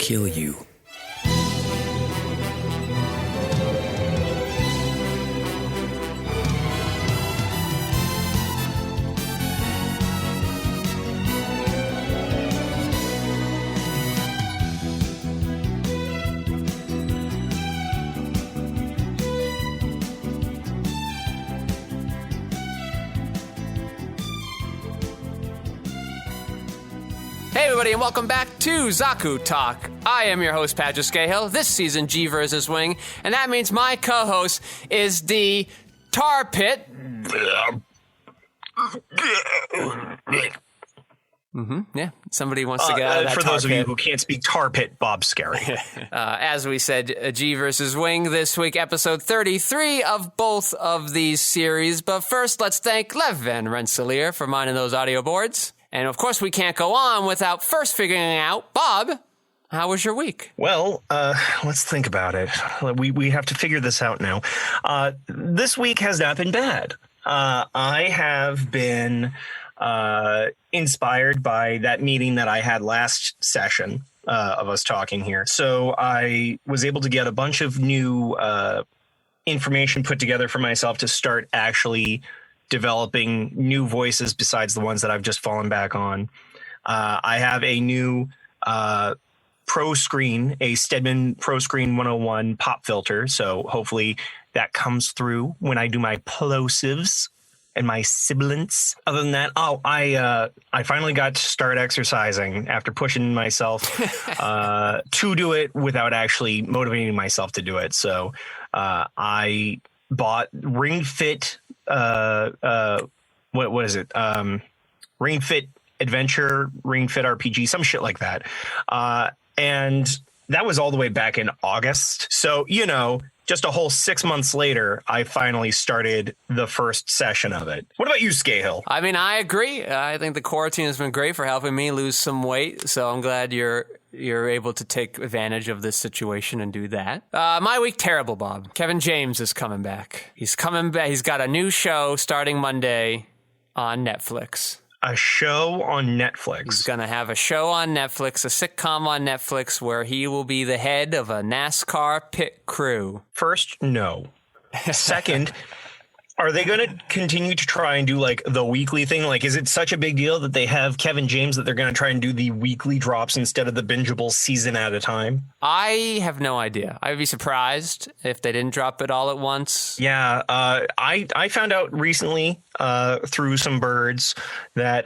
kill you. Hey everybody, and welcome back to Zaku Talk. I am your host, Patrick Skeyhill. This season, G versus Wing, and that means my co-host is the Tar Pit. Yeah, somebody wants to get out of that for tar those pit. of you who can't speak tar pit, Bob Skerry. As we said, G versus Wing this week, episode 33 of both of these series. But first, let's thank Lev Van Rensselaer for minding those audio boards. And of course, we can't go on without first figuring out, Bob, how was your week? Well, let's think about it. We have to figure this out now. This week has not been bad. I have been inspired by that meeting that I had last session of us talking here. So I was able to get a bunch of new information put together for myself to start actually developing new voices besides the ones that I've just fallen back on. I have a new Pro Screen, a Stedman Pro Screen 101 pop filter. So hopefully that comes through when I do my plosives and my sibilants. Other than that, I finally got to start exercising after pushing myself to do it without actually motivating myself to do it. So I bought Ring Fit. What is it? Ring Fit Adventure, Ring Fit RPG, some shit like that. And that was all the way back in August. So, just a whole 6 months later, I finally started the first session of it. What about you, Skeyhill? I mean, I agree. I think the quarantine has been great for helping me lose some weight. So I'm glad you're able to take advantage of this situation and do that. My week, terrible, Bob. Kevin James is coming back. He's coming back. He's got a new show starting Monday on Netflix. A show on Netflix. He's going to have a show on Netflix, a sitcom on Netflix, where he will be the head of a NASCAR pit crew. First, no. Second, are they going to continue to try and do like the weekly thing? Like, is it such a big deal that they have Kevin James that they're going to try and do the weekly drops instead of the bingeable season at a time? I have no idea. I'd be surprised if they didn't drop it all at once. Yeah, I found out recently through some birds that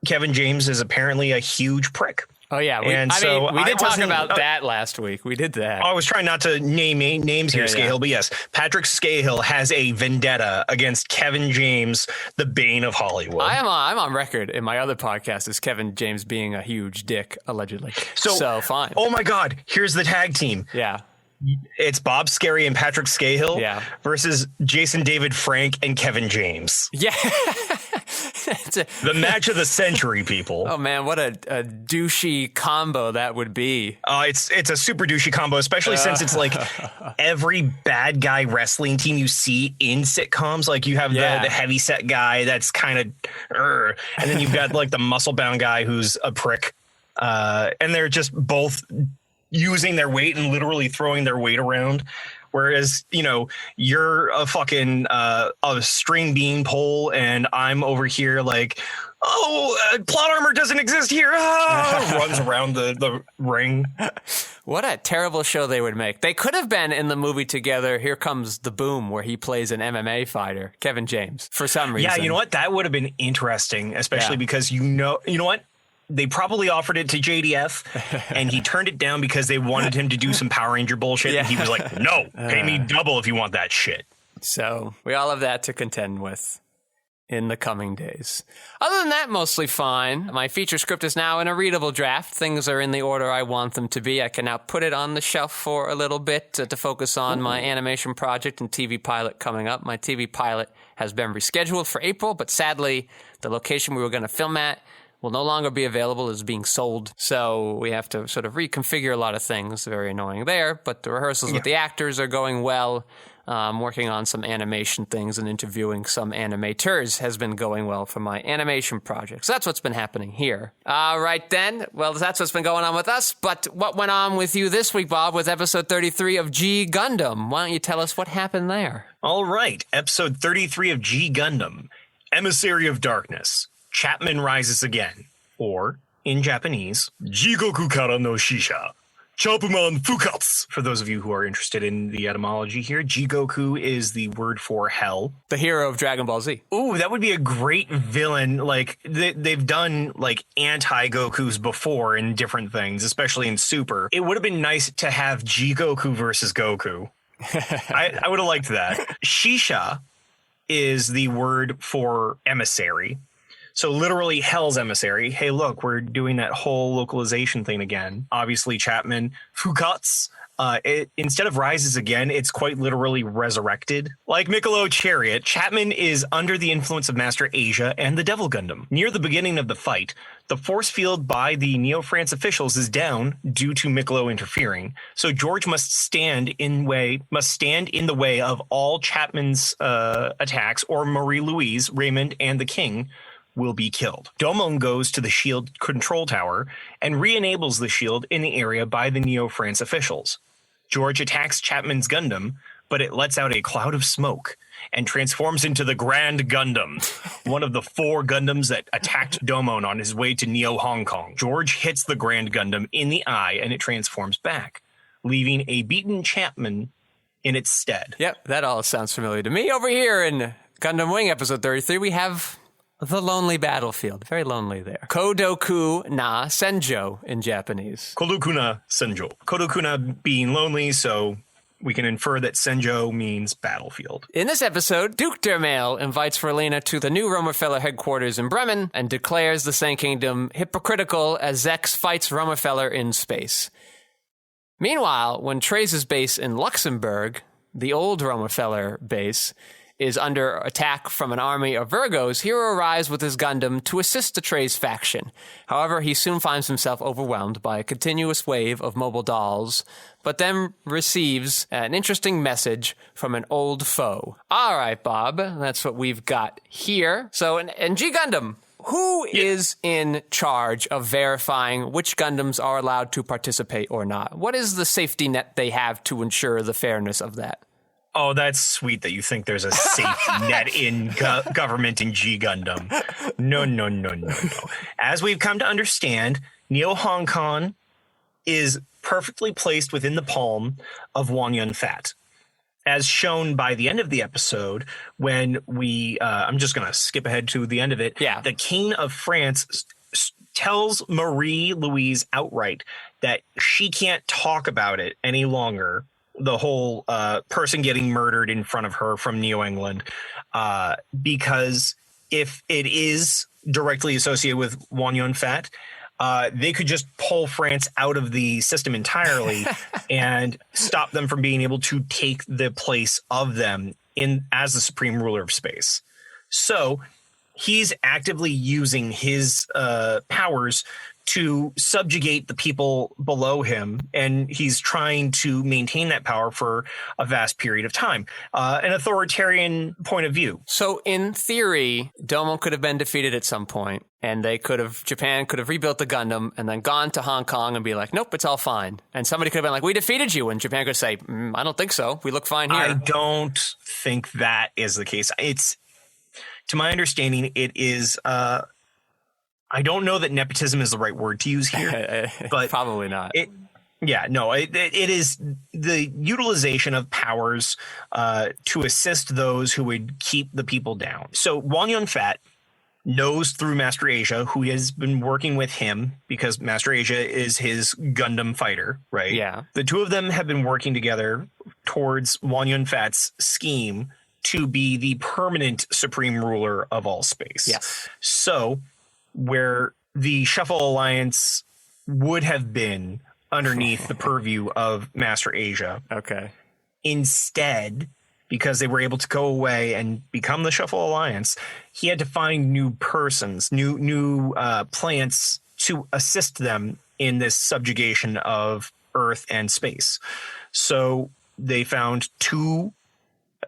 Kevin James is apparently a huge prick. Oh, yeah. We did talk about that last week. We did that. I was trying not to name names here, Skeyhill, but yes, Patrick Skeyhill has a vendetta against Kevin James, the bane of Hollywood. I'm on record in my other podcast as Kevin James being a huge dick, allegedly. So fine. Oh, my God. Here's the tag team. Yeah. It's Bob Skerry and Patrick Skeyhill versus Jason David Frank and Kevin James. Yeah. The match of the century, people. Oh, man, what a douchey combo that would be. It's a super douchey combo, especially since it's like every bad guy wrestling team you see in sitcoms. Like you have the heavy set guy that's kind of, and then you've got like the muscle bound guy who's a prick. And they're just both using their weight and literally throwing their weight around. Whereas, you're a fucking a string bean pole and I'm over here like, plot armor doesn't exist here. Runs around the ring. What a terrible show they would make. They could have been in the movie together, Here Comes the Boom, where he plays an MMA fighter, Kevin James, for some reason. Yeah, you know what? That would have been interesting, especially because you know what? They probably offered it to JDF and he turned it down because they wanted him to do some Power Ranger bullshit. And he was like, no, pay me double if you want that shit. So we all have that to contend with in the coming days. Other than that, mostly fine. My feature script is now in a readable draft. Things are in the order I want them to be. I can now put it on the shelf for a little bit to focus on my animation project and TV pilot coming up. My TV pilot has been rescheduled for April, but sadly, the location we were going to film at will no longer be available, is being sold. So we have to sort of reconfigure a lot of things. Very annoying there, but the rehearsals with the actors are going well. Working on some animation things and interviewing some animators has been going well for my animation projects. That's what's been happening here. All right, then. Well, that's what's been going on with us. But what went on with you this week, Bob, with episode 33 of G Gundam? Why don't you tell us what happened there? All right. Episode 33 of G Gundam, Emissary of Darkness. Chapman rises again. Or, in Japanese, Jigoku kara no shisha. Chopuman Fukatsu. For those of you who are interested in the etymology here, Jigoku is the word for hell. The hero of Dragon Ball Z. Ooh, that would be a great villain. Like, they've done, like, anti-Gokus before in different things, especially in Super. It would have been nice to have Jigoku versus Goku. I would have liked that. Shisha is the word for emissary. So literally Hell's emissary. Hey, look, we're doing that whole localization thing again. Obviously, Chapman, Fukatsu. Instead of rises again, it's quite literally resurrected. Like Michelob Chariot, Chapman is under the influence of Master Asia and the Devil Gundam. Near the beginning of the fight, the force field by the Neo-France officials is down due to Michelob interfering. So George must stand in the way of all Chapman's attacks, or Marie-Louise, Raymond, and the King will be killed. Domon goes to the shield control tower and re-enables the shield in the area by the Neo-France officials. George attacks Chapman's Gundam, but it lets out a cloud of smoke and transforms into the Grand Gundam, one of the 4 Gundams that attacked Domon on his way to Neo Hong Kong. George hits the Grand Gundam in the eye and it transforms back, leaving a beaten Chapman in its stead. Yep, that all sounds familiar to me. Over here in Gundam Wing episode 33, we have the lonely battlefield. Very lonely there. Kodoku na Senjo in Japanese. Kodoku na Senjo. Kodoku na being lonely, so we can infer that Senjo means battlefield. In this episode, Duke Dermail invites Verlina to the new Romerfeller headquarters in Bremen and declares the Sen Kingdom hypocritical as Zex fights Romerfeller in space. Meanwhile, when Trey's base in Luxembourg, the old Romerfeller base, is under attack from an army of Virgos, Hero arrives with his Gundam to assist the Trey's faction. However, he soon finds himself overwhelmed by a continuous wave of mobile dolls, but then receives an interesting message from an old foe. All right, Bob, that's what we've got here. So, in G Gundam, who is in charge of verifying which Gundams are allowed to participate or not? What is the safety net they have to ensure the fairness of that? Oh, that's sweet that you think there's a safety net in government in G Gundam. No. As we've come to understand, Neo Hong Kong is perfectly placed within the palm of Wan Yun Fat. As shown by the end of the episode, when I'm just going to skip ahead to the end of it. Yeah. The King of France tells Marie-Louise outright that she can't talk about it any longer. The whole person getting murdered in front of her from Neo England, because if it is directly associated with Wan Yun Fat, they could just pull France out of the system entirely and stop them from being able to take the place of them as the supreme ruler of space. So he's actively using his powers to subjugate the people below him, and he's trying to maintain that power for a vast period of time. An authoritarian point of view. So in theory, Domo could have been defeated at some point, and Japan could have rebuilt the Gundam and then gone to Hong Kong and be like, nope, it's all fine. And somebody could have been like, we defeated you, and Japan could say, I don't think so. We look fine here. I don't think that is the case. It's, to my understanding, it is... I don't know that nepotism is the right word to use here, but probably not. It is the utilization of powers to assist those who would keep the people down. So Wan Yun Fat knows through Master Asia, who has been working with him because Master Asia is his Gundam fighter, right? Yeah. The two of them have been working together towards Wan Yun Fat's scheme to be the permanent supreme ruler of all space. Yes. So where the Shuffle Alliance would have been underneath the purview of Master Asia. Okay. Instead, because they were able to go away and become the Shuffle Alliance, he had to find new persons, new plants to assist them in this subjugation of Earth and space. So they found 2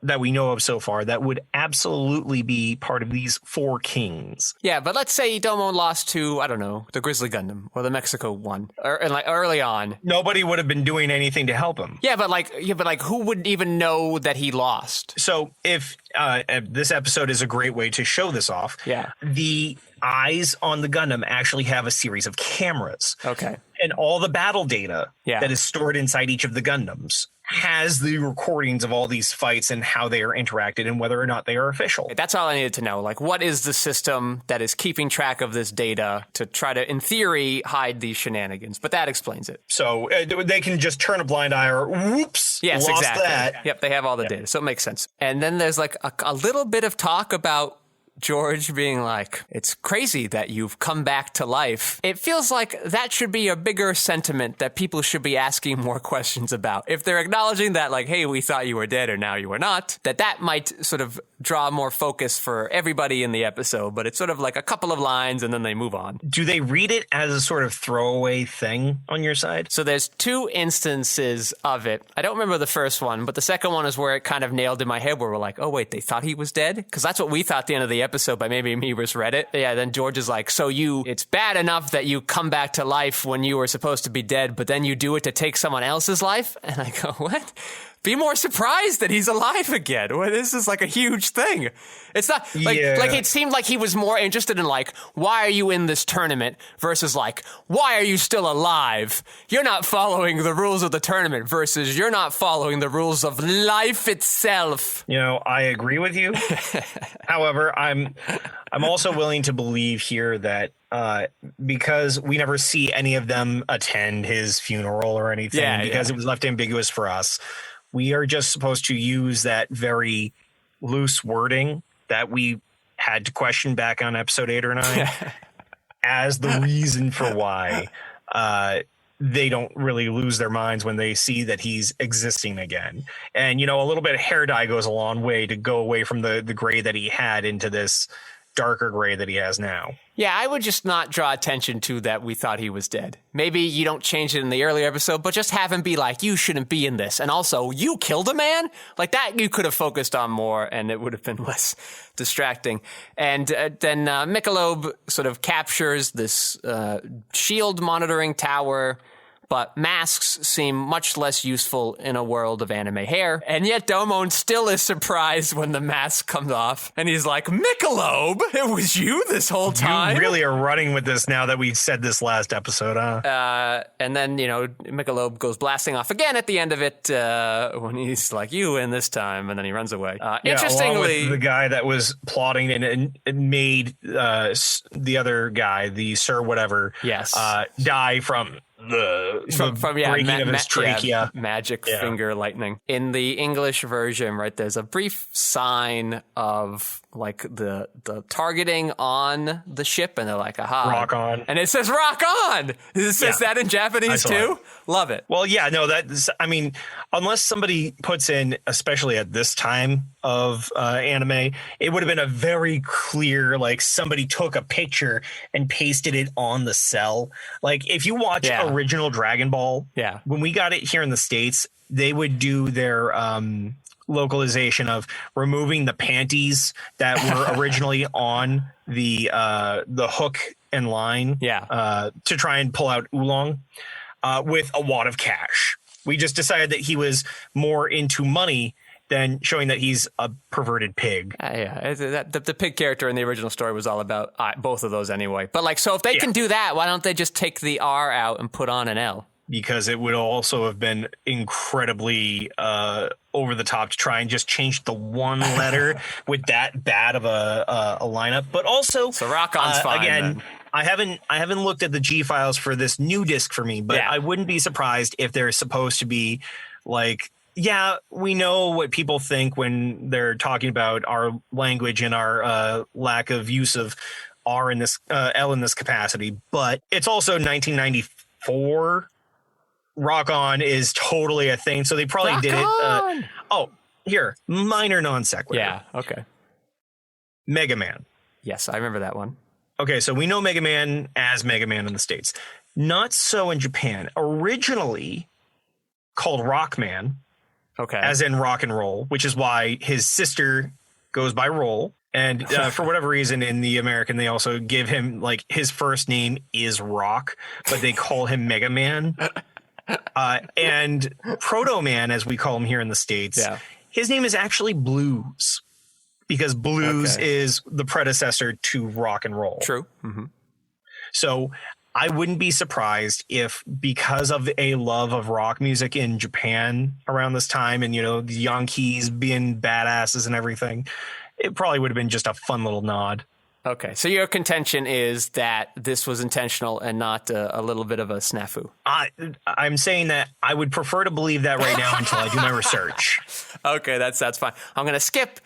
that we know of so far that would absolutely be part of these 4 kings. Yeah, but let's say Domon lost to, I don't know, the Grizzly Gundam or the Mexico one, or like early on. Nobody would have been doing anything to help him. Yeah, but who would even know that he lost? So if this episode is a great way to show this off. Yeah. The eyes on the Gundam actually have a series of cameras. Okay. And all the battle data Yeah. that is stored inside each of the Gundams has the recordings of all these fights and how they are interacted and whether or not they are official. That's all I needed to know. Like, what is the system that is keeping track of this data to try to, in theory, hide these shenanigans? But that explains it. So they can just turn a blind eye or whoops, Yes, lost exactly. that. Yep, they have all the data, so it makes sense. And then there's like a little bit of talk about George being like, it's crazy that you've come back to life. It feels like that should be a bigger sentiment that people should be asking more questions about. If they're acknowledging that, like, hey, we thought you were dead or now you are not, that might sort of draw more focus for everybody in the episode. But it's sort of like a couple of lines and then they move on. Do they read it as a sort of throwaway thing on your side? So there's 2 instances of it. I don't remember the first one, but the second one is where it kind of nailed in my head where we're like, oh, wait, they thought he was dead? Because that's what we thought at the end of the episode, but maybe me read it. Yeah, then George is like, so it's bad enough that you come back to life when you were supposed to be dead, but then you do it to take someone else's life? And I go, what? Be more surprised that he's alive again. Well, this is like a huge thing. It's not like it seemed like he was more interested in like, why are you in this tournament versus like, why are you still alive? You're not following the rules of the tournament versus you're not following the rules of life itself. You know, I agree with you. However, I'm also willing to believe here that because we never see any of them attend his funeral or anything, because it was left ambiguous for us, we are just supposed to use that very loose wording that we had to question back on episode 8 or 9 as the reason for why they don't really lose their minds when they see that he's existing again. And, you know, a little bit of hair dye goes a long way to go away from the gray that he had into this darker gray that he has now. Yeah, I would just not draw attention to that we thought he was dead. Maybe you don't change it in the earlier episode, but just have him be like, you shouldn't be in this. And also, you killed a man? Like that you could have focused on more and it would have been less distracting. And then Michelob sort of captures this shield monitoring tower, but masks seem much less useful in a world of anime hair. And yet Domon still is surprised when the mask comes off. And he's like, Michelob, it was you this whole time? You really are running with this now that we said this last episode, huh? And then, you know, Michelob goes blasting off again at the end of it when he's like, you win this time. And then he runs away. Interestingly, along with the guy that was plotting and made the other guy, the Sir whatever, die from the breaking of his trachea. Magic finger lightning. In the English version, right, there's a brief sign of like the targeting on the ship, and they're like, aha. Rock on. And it says rock on. It says that in Japanese too. Love it. Well, yeah, no, I mean, unless somebody puts in, especially at this time of anime, it would have been a very clear, like somebody took a picture and pasted it on the cell. Like if you watch original Dragon Ball, when we got it here in the States, they would do their localization of removing the panties that were originally on the hook and line to try and pull out Oolong with a wad of cash. We just decided that he was more into money than showing that he's a perverted pig. The pig character in the original story was all about both of those anyway. But like, so if they can do that, why don't they just take the R out and put on an L? Because it would also have been incredibly over the top to try and just change the one letter with that bad of a lineup. But also, so rock on's fine. Again, then. I haven't looked at the G files for this new disc for me, but I wouldn't be surprised if they're supposed to be like, yeah, we know what people think when they're talking about our language and our lack of use of R in this L in this capacity, but it's also 1994. Rock on is totally a thing, so they probably did it. Here, minor non sequitur. Yeah, okay. Mega Man. Yes, I remember that one. Okay, so we know Mega Man as Mega Man in the States. Not so in Japan. Originally called Rockman, Okay. as in rock and roll, which is why his sister goes by Roll. And for whatever reason, in the American, they also give him, like, his first name is Rock, but they call him Mega Man. And Proto Man, as we call him here in the States, his name is actually Blues, because blues is the predecessor to rock and roll. True. Mm-hmm. So I wouldn't be surprised if, because of a love of rock music in Japan around this time, and, you know, the Yankees being badasses and everything, it probably would have been just a fun little nod. Okay, so your contention is that this was intentional and not a little bit of a snafu. I'm saying that I would prefer to believe that right now until I do my research. Okay, that's fine. I'm going to skip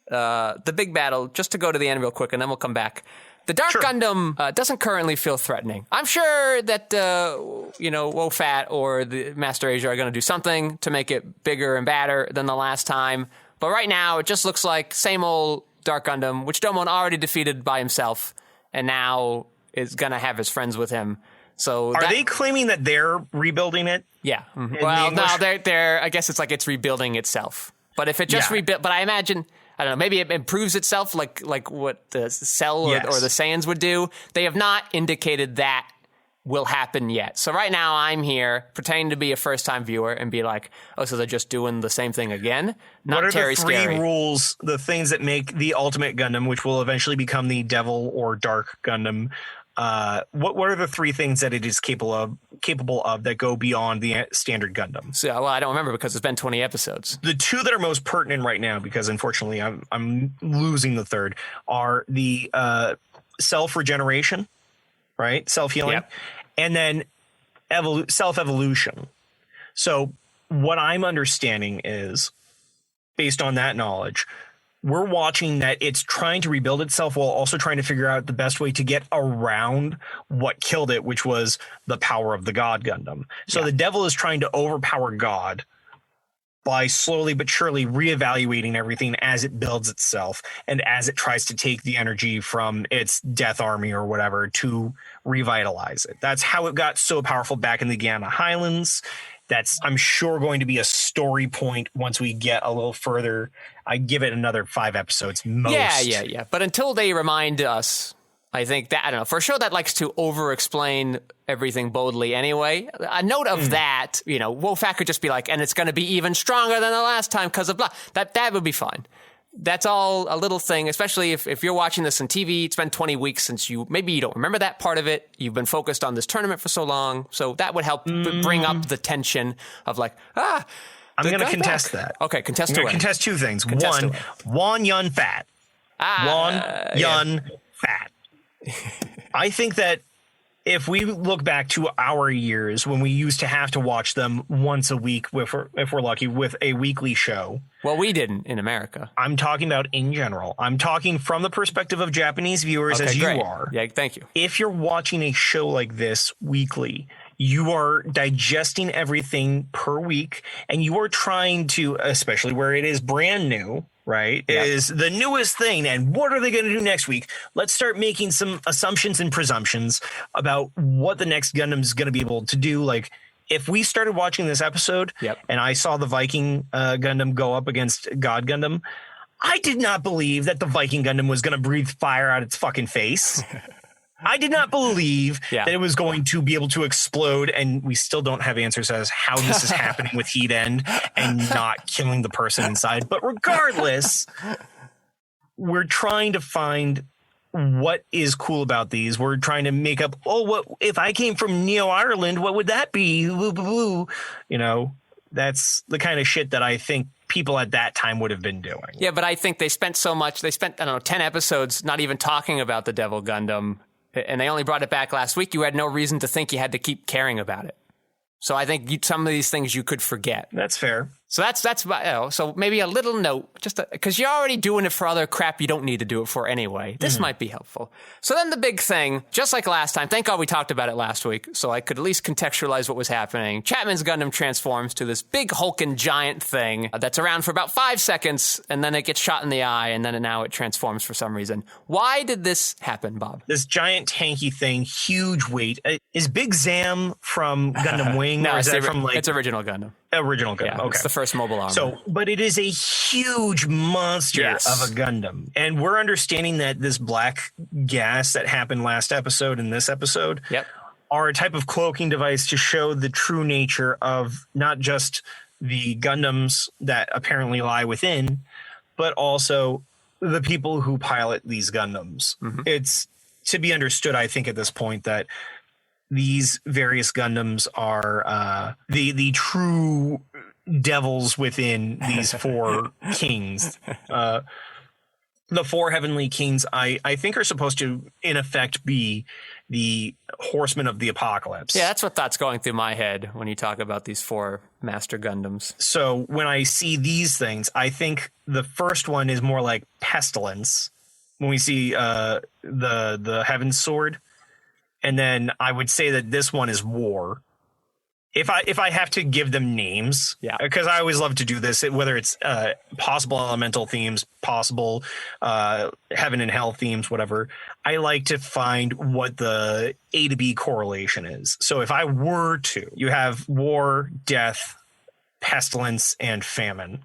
the big battle just to go to the end real quick, and then we'll come back. The Dark Gundam doesn't currently feel threatening. I'm sure that, WoFat or the Master Asia are going to do something to make it bigger and badder than the last time. But right now, it just looks like same old Dark Gundam, which Domon already defeated by himself, and now is going to have his friends with him. So are they claiming that they're rebuilding it? Yeah. Mm-hmm. Well, no, they're. I guess it's like it's rebuilding itself. But if it just rebuilt, but I imagine, I don't know, maybe it improves itself like what the Cell or the Saiyans would do. They have not indicated that will happen yet. So right now I'm here pretending to be a first-time viewer and be like, oh, so they're just doing the same thing again? Not what are Terry the three Scary. rules, the things that make the Ultimate Gundam, which will eventually become the Devil or Dark Gundam, what are the three things that it is capable of that go beyond the standard Gundam? So, well, I don't remember because it's been 20 episodes. The two that are most pertinent right now, because unfortunately I'm losing the third, are the self-regeneration, right? Self-healing. Yep. And then self-evolution. So what I'm understanding is, based on that knowledge, we're watching that it's trying to rebuild itself while also trying to figure out the best way to get around what killed it, which was the power of the God Gundam. So the Devil is trying to overpower God by slowly but surely reevaluating everything as it builds itself and as it tries to take the energy from its death army or whatever to revitalize it. That's how it got so powerful back in the Gamma Highlands. That's, I'm sure, going to be a story point once we get a little further. I give it another 5 episodes most. Yeah. But until they remind us, I think that, I don't know, for a show that likes to over-explain everything boldly anyway, a note of that, WoFat could just be like, and it's going to be even stronger than the last time because of blah. That would be fine. That's all a little thing, especially if you're watching this on TV. It's been 20 weeks since maybe you don't remember that part of it. You've been focused on this tournament for so long. So that would help bring up the tension of like, I'm going to contest that. Okay, contest I'm away. going to contest two things. One, Wan Yun Fat. Fat. I think that if we look back to our years when we used to have to watch them once a week, if we're lucky, with a weekly show. Well, we didn't in America. I'm talking about in general. I'm talking from the perspective of Japanese viewers, as you are. Yeah, thank you. If you're watching a show like this weekly, you are digesting everything per week, and you are trying to, especially where it is brand new, right? Yep. It is the newest thing. And what are they going to do next week? Let's start making some assumptions and presumptions about what the next Gundam is going to be able to do. Like, if we started watching this episode and I saw the Viking Gundam go up against God Gundam, I did not believe that the Viking Gundam was going to breathe fire out its fucking face. I did not believe that it was going to be able to explode, and we still don't have answers as how this is happening with heat end and not killing the person inside. But regardless, we're trying to find what is cool about these. We're trying to make up, what if I came from Neo Ireland, what would that be? That's the kind of shit that I think people at that time would have been doing. Yeah, but I think they spent, I don't know, 10 episodes not even talking about the Devil Gundam. And they only brought it back last week. You had no reason to think you had to keep caring about it. So I think some of these things you could forget. That's fair. So so maybe a little note, just because you're already doing it for other crap you don't need to do it for anyway. This might be helpful. So then the big thing, just like last time, thank God we talked about it last week, so I could at least contextualize what was happening. Chapman's Gundam transforms to this big hulking giant thing that's around for about 5 seconds, and then it gets shot in the eye, and then now it transforms for some reason. Why did this happen, Bob? This giant tanky thing, huge weight. Is Big Zam from Gundam Wing? No, or is that from it's original Gundam. Original Gundam. Yeah, Okay. It's the first mobile armor. So, but it is a huge monster of a Gundam. And we're understanding that this black gas that happened last episode and this episode are a type of cloaking device to show the true nature of not just the Gundams that apparently lie within, but also the people who pilot these Gundams. It's to be understood, I think, at this point that these various Gundams are the true devils within these four kings. The four heavenly kings, I think, are supposed to, in effect, be the horsemen of the apocalypse. Yeah, that's what thought's going through my head when you talk about these four Master Gundams. So when I see these things, I think the first one is more like pestilence. When we see the Heaven's Sword. And then I would say that this one is war. If I have to give them names, because I always love to do this, whether it's possible elemental themes, possible heaven and hell themes, whatever, I like to find what the A to B correlation is. So if I were to, you have war, death, pestilence, and famine.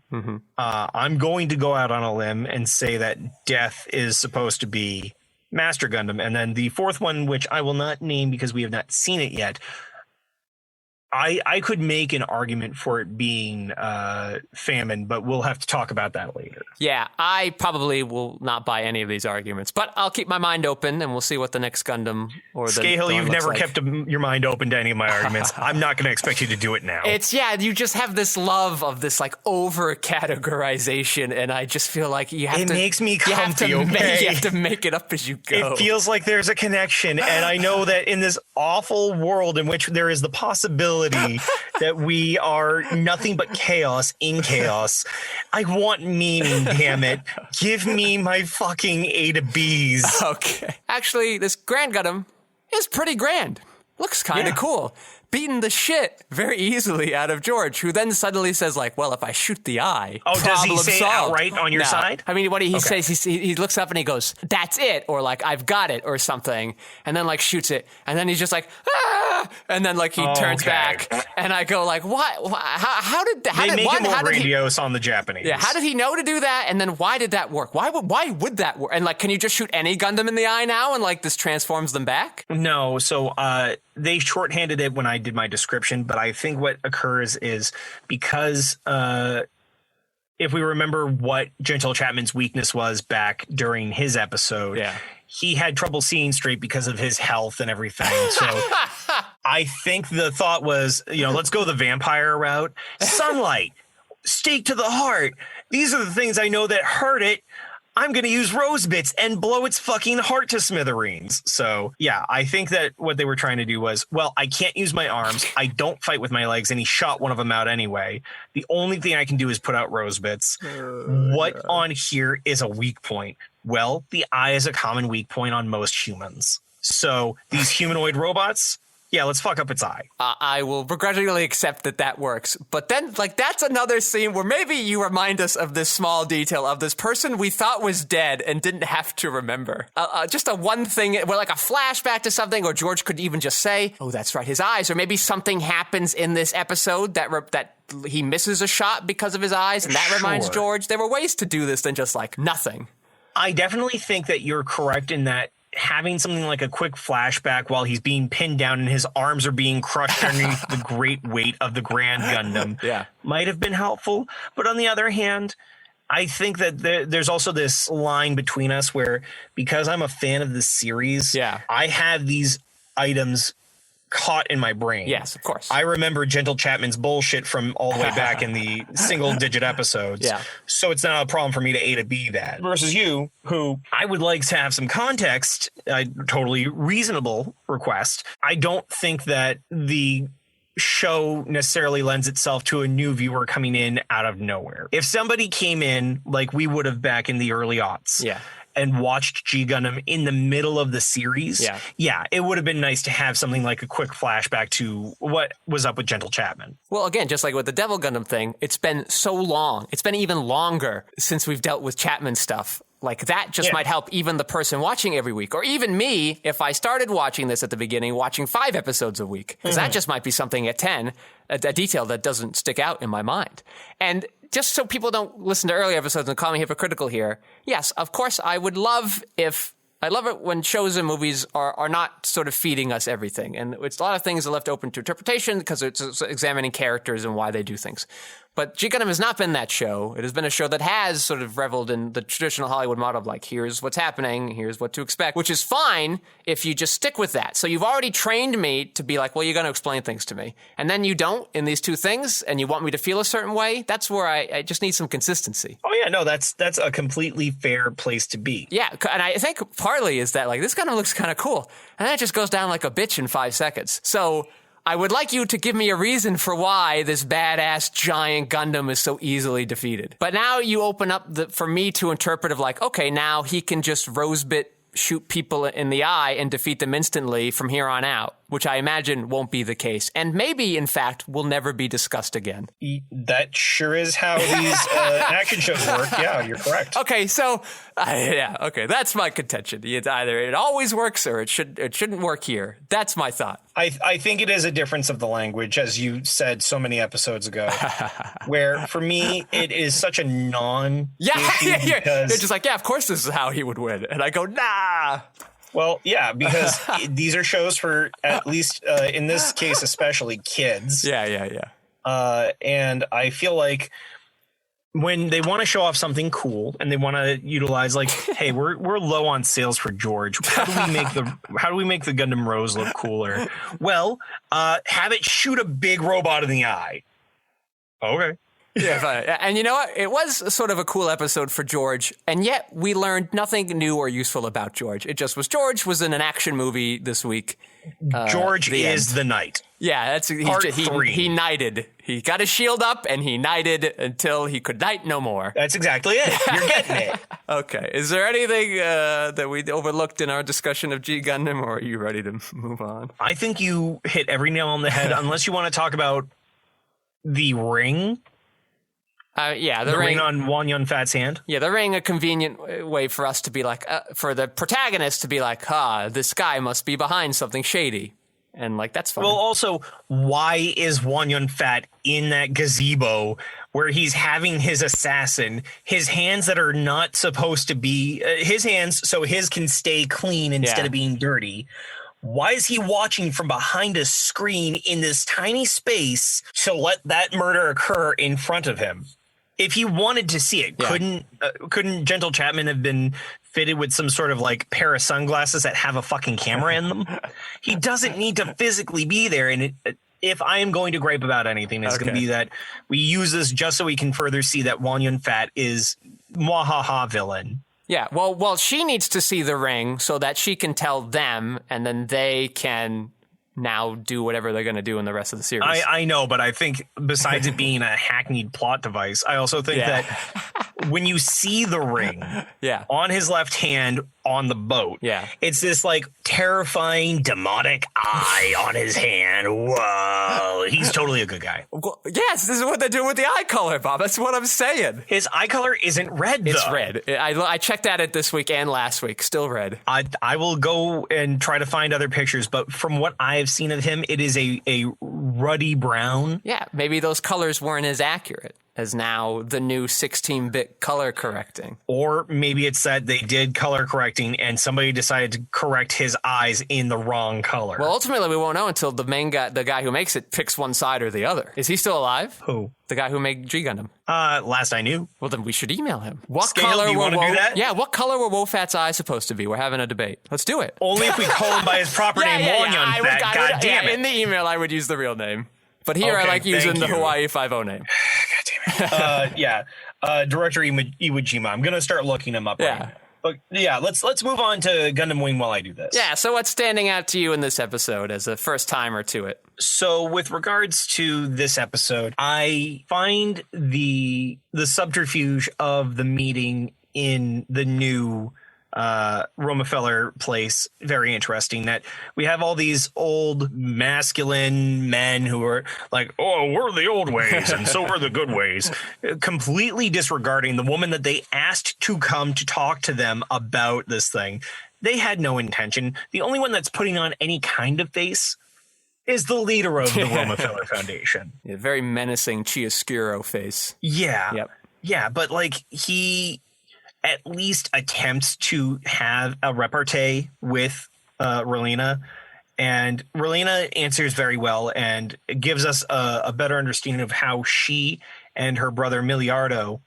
I'm going to go out on a limb and say that death is supposed to be Master Gundam. And then the fourth one, which I will not name because we have not seen it yet, I could make an argument for it being famine, but we'll have to talk about that later. Yeah, I probably will not buy any of these arguments, but I'll keep my mind open and we'll see what the next Gundam or the Skeyhill, you've never like. kept your mind open to any of my arguments. I'm not going to expect you to do it now. You just have this love of this like over categorization, and I just feel like you have to. It makes me comfy. You have to make it up as you go. It feels like there's a connection, and I know that in this awful world in which there is the possibility that we are nothing but chaos in chaos, I want meaning, damn it. Give me my fucking A to Bs. Okay. Actually, this Grand Gundam is pretty grand. Looks kind of cool. Beating the shit very easily out of George, who then suddenly says, like, well, if I shoot the eye, does he say solved. Outright on your side? I mean, what he says, he looks up and he goes, that's it, or like, I've got it, or something, and then like shoots it, and then he's just like, ah, and then like he turns back, and I go like, what? How did they make it more grandiose on the Japanese? Yeah, how did he know to do that, and then why did that work? Why would that work? And like, can you just shoot any Gundam in the eye now, and like this transforms them back? No, so they shorthanded it when I did my description, but I think what occurs is because if we remember what Gentle Chapman's weakness was back during his episode, he had trouble seeing straight because of his health and everything. So I think the thought was, let's go the vampire route. Sunlight, stake to the heart. These are the things I know that hurt it. I'm going to use rose bits and blow its fucking heart to smithereens. So, yeah, I think that what they were trying to do was, well, I can't use my arms. I don't fight with my legs. And he shot one of them out anyway. The only thing I can do is put out rose bits. What on here is a weak point? Well, the eye is a common weak point on most humans. So these humanoid robots, yeah, let's fuck up its eye. I will begrudgingly accept that works. But then, like, that's another scene where maybe you remind us of this small detail of this person we thought was dead and didn't have to remember. Just a one thing, where like a flashback to something, or George could even just say, oh, that's right, his eyes. Or maybe something happens in this episode that he misses a shot because of his eyes, and that reminds George. There were ways to do this than just, like, nothing. I definitely think that you're correct in that having something like a quick flashback while he's being pinned down and his arms are being crushed underneath the great weight of the Grand Gundam might have been helpful. But on the other hand, I think that there's also this line between us where, because I'm a fan of this series, I have these items caught in my brain. Yes, of course. I remember Gentle Chapman's bullshit from all the way back in the single digit episodes. Yeah. So it's not a problem for me to A to B that. Versus you, who I would like to have some context, a totally reasonable request. I don't think that the show necessarily lends itself to a new viewer coming in out of nowhere. If somebody came in like we would have back in the early aughts, and watched G Gundam in the middle of the series, it would have been nice to have something like a quick flashback to what was up with Gentle Chapman. Well, again, just like with the Devil Gundam thing, it's been so long. It's been even longer since we've dealt with Chapman stuff. Like, that just might help even the person watching every week. Or even me, if I started watching this at the beginning, watching 5 episodes a week. Because that just might be something at 10, a detail that doesn't stick out in my mind. And just so people don't listen to early episodes and call me hypocritical here, yes, of course, I love it when shows and movies are not sort of feeding us everything. And it's a lot of things are left open to interpretation because it's examining characters and why they do things. But G Gundam has not been that show. It has been a show that has sort of reveled in the traditional Hollywood model of like, here's what's happening, here's what to expect, which is fine if you just stick with that. So you've already trained me to be like, well, you're going to explain things to me. And then you don't in these 2 things, and you want me to feel a certain way. That's where I just need some consistency. Oh, yeah, no, that's a completely fair place to be. Yeah, and I think partly is that, like, this kind of looks kind of cool. And then it just goes down like a bitch in 5 seconds. So I would like you to give me a reason for why this badass giant Gundam is so easily defeated. But now you open up for me to interpret of like, okay, now he can just rosebit shoot people in the eye and defeat them instantly from here on out, which I imagine won't be the case. And maybe, in fact, will never be discussed again. That sure is how these action shows work. Yeah, you're correct. Okay, so, okay, that's my contention. It's either it always works or it shouldn't work here. That's my thought. I think it is a difference of the language, as you said so many episodes ago, where for me, it is such a They're just like, of course this is how he would win. And I go, nah. Well, yeah, because these are shows for, at least in this case, especially kids. Yeah. And I feel like when they want to show off something cool and they want to utilize like, hey, we're low on sales for George. How do we make the Gundam Rose look cooler? Well, have it shoot a big robot in the eye. Okay. Yeah, and you know what? It was sort of a cool episode for George, and yet we learned nothing new or useful about George. It just was George was in an action movie this week. George is the knight. Yeah, Part 3. He knighted. He got his shield up, and he knighted until he could knight no more. That's exactly it. You're getting it. Okay. Is there anything that we overlooked in our discussion of G Gundam, or are you ready to move on? I think you hit every nail on the head, unless you want to talk about the ring. The ring on Wan Yun Fat's hand. Yeah, the ring, a convenient way for us to be like, for the protagonist to be like, this guy must be behind something shady. And like, that's fine. Well, also, why is Wan Yun Fat in that gazebo where he's having his assassin, his hands that are not supposed to be his hands, so his can stay clean instead of being dirty? Why is he watching from behind a screen in this tiny space to let that murder occur in front of him? If he wanted to see it, couldn't Gentle Chapman have been fitted with some sort of like pair of sunglasses that have a fucking camera in them? He doesn't need to physically be there. And if I am going to gripe about anything, it's going to be that we use this just so we can further see that Wan Yun Fat is mwahaha villain. Yeah, well, she needs to see the ring so that she can tell them, and then they can now do whatever they're going to do in the rest of the series. I know, but I think besides it being a hackneyed plot device, I also think that when you see the ring on his left hand on the boat, it's this like terrifying demonic eye on his hand. Whoa, he's totally a good guy. Well, yes, this is what they're doing with the eye color, Bob. That's what I'm saying. His eye color isn't red, though. It's red. I checked at it this week and last week. Still red. I will go and try to find other pictures, but from what I've seen of him, it is a ruddy brown. Yeah, maybe those colors weren't as accurate as now the new 16-bit color correcting. Or maybe it's that they did color correcting and somebody decided to correct his eyes in the wrong color. Well, ultimately, we won't know until the guy who makes it picks one side or the other. Is he still alive? Who? The guy who made G Gundam. Last I knew. Well, then we should email him. What Scale, color do you want to do that? Yeah, what color were Wofat's eyes supposed to be? We're having a debate. Let's do it. Only if we call him by his proper name, Wonyon Fat. God damn it. In the email, I would use the real name. But here I like using the Hawaii 5-0 name. God damn it. Director Iwo Jima. I'm going to start looking him up right now. But yeah, let's move on to Gundam Wing while I do this. Yeah, so what's standing out to you in this episode as a first timer to it? So with regards to this episode, I find the subterfuge of the meeting in the new Romefeller place very interesting. That we have all these old masculine men who are like, oh, we're the old ways and so we're the good ways, completely disregarding the woman that they asked to come to talk to them about this thing. They had no intention. The only one that's putting on any kind of face is the leader of the Romefeller Foundation. Yeah, very menacing Chiaroscuro face. Yeah. Yep. Yeah, but like he at least attempts to have a repartee with Relina, and Relina answers very well and gives us a better understanding of how she and her brother Miliardo